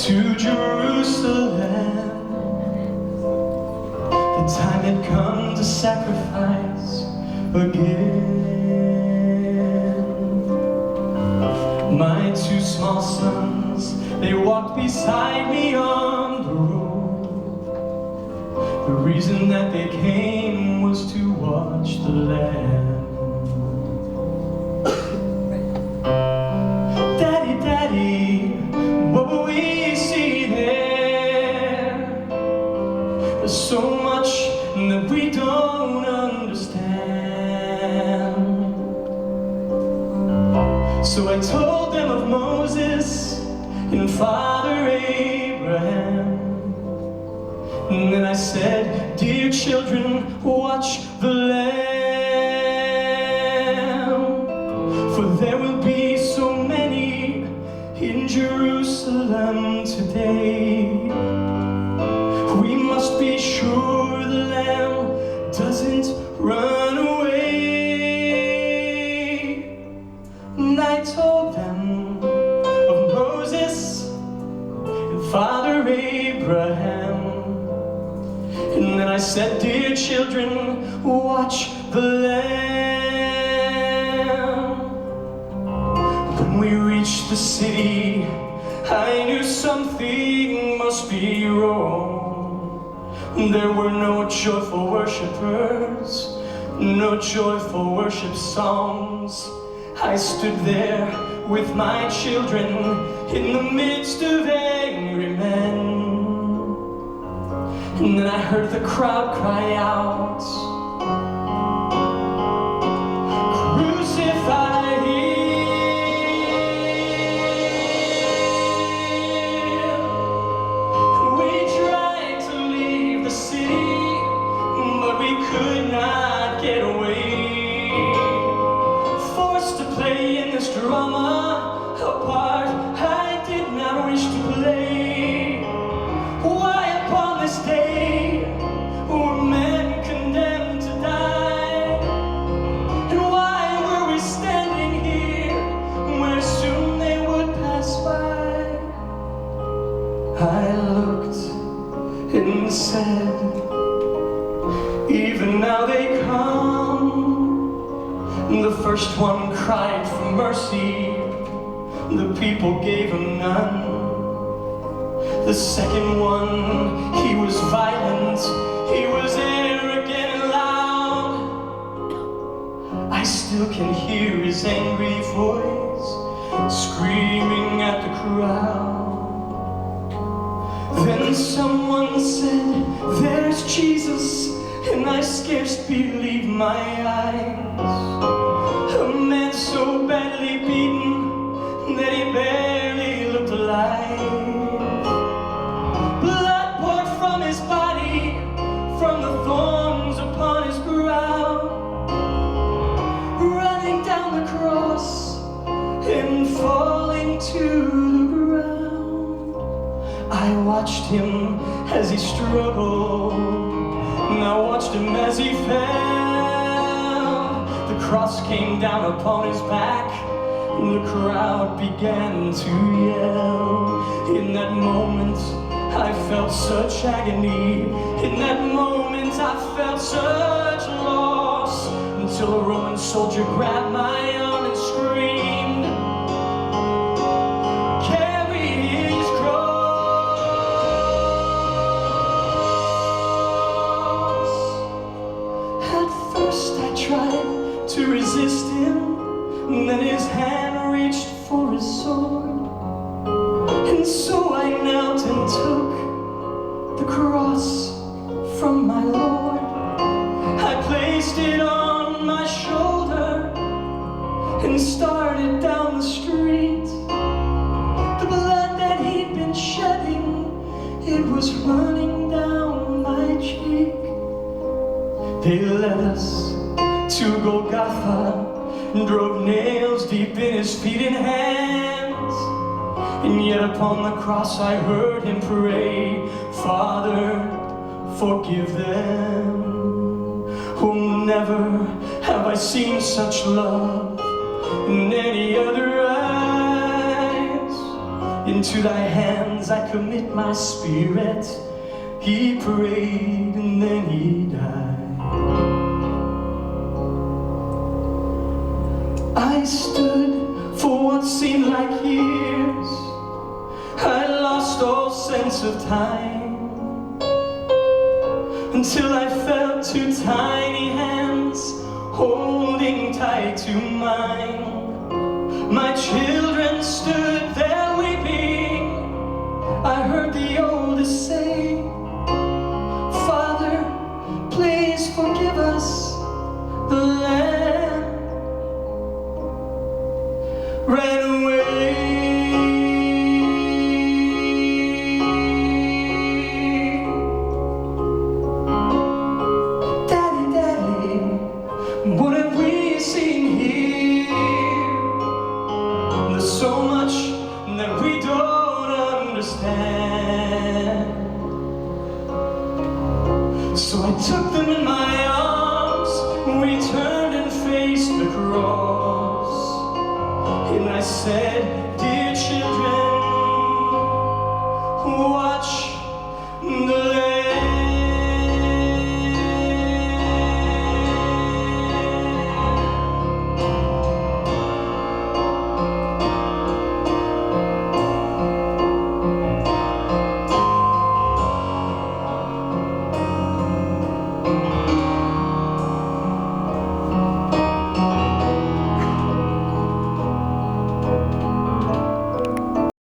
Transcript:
to Jerusalem. The time had come to sacrifice again. My two small sons, they walked beside me on the road. The reason that they came was to watch the Lamb. Daddy, Daddy, what will we see there? There's so much that we don't understand. So I told them of Moses and Father Abraham. And then I said, dear children, watch the Lamb. For there will be so many in Jerusalem today. We must be sure the Lamb doesn't run away. And I told them of Moses and Father Abraham. And then I said, dear children, watch the Lamb. When we reached the city, I knew something must be wrong. There were no joyful worshipers, no joyful worship songs. I stood there with my children in the midst of angry men. And then I heard the crowd cry out, crucify him. We tried to leave the city, but we could not get away. Forced to play in this drama, a part I did not wish to play. Why upon this day were men condemned to die? And why were we standing here where soon they would pass by? I looked and said, even now they come. The first one cried for mercy, the people gave him none. The second one, he was violent, he was arrogant and loud. I still can hear his angry voice screaming at the crowd. Then someone said, there's Jesus, and I scarce believed my eyes. A man so badly beaten that he barely looked alive. Blood poured from his body, from the thorns upon his brow, running down the cross and falling to the ground. I watched him as he struggled, and I watched him as he fell. The cross came down upon his back, and the crowd began to yell. In that moment, I felt such agony. In that moment, I felt such loss, until a Roman soldier grabbed my arm and screamed, carry his cross. At first I tried to resist him, and then his hand reached for his sword. And so I knelt and took the cross from my Lord. I placed it on my shoulder and started down the street. The blood that he'd been shedding, it was running down my cheek. They led us to Golgotha, drove nails deep in his feet and hands. And yet upon the cross I heard him pray, Father, forgive them. Oh, never have I seen such love in any other eyes. Into thy hands I commit my spirit. He prayed and then he died. I stood for what seemed like years. I lost all sense of time, until I felt two tiny hands holding tight to mine. My children stood there weeping. I heard the oldest say, "Father, please forgive us." The lamb ran away. Daddy, Daddy, what have we seen here? There's so much that we don't understand. So I took them in my arms, we turned and faced the cross, and I said, "Dear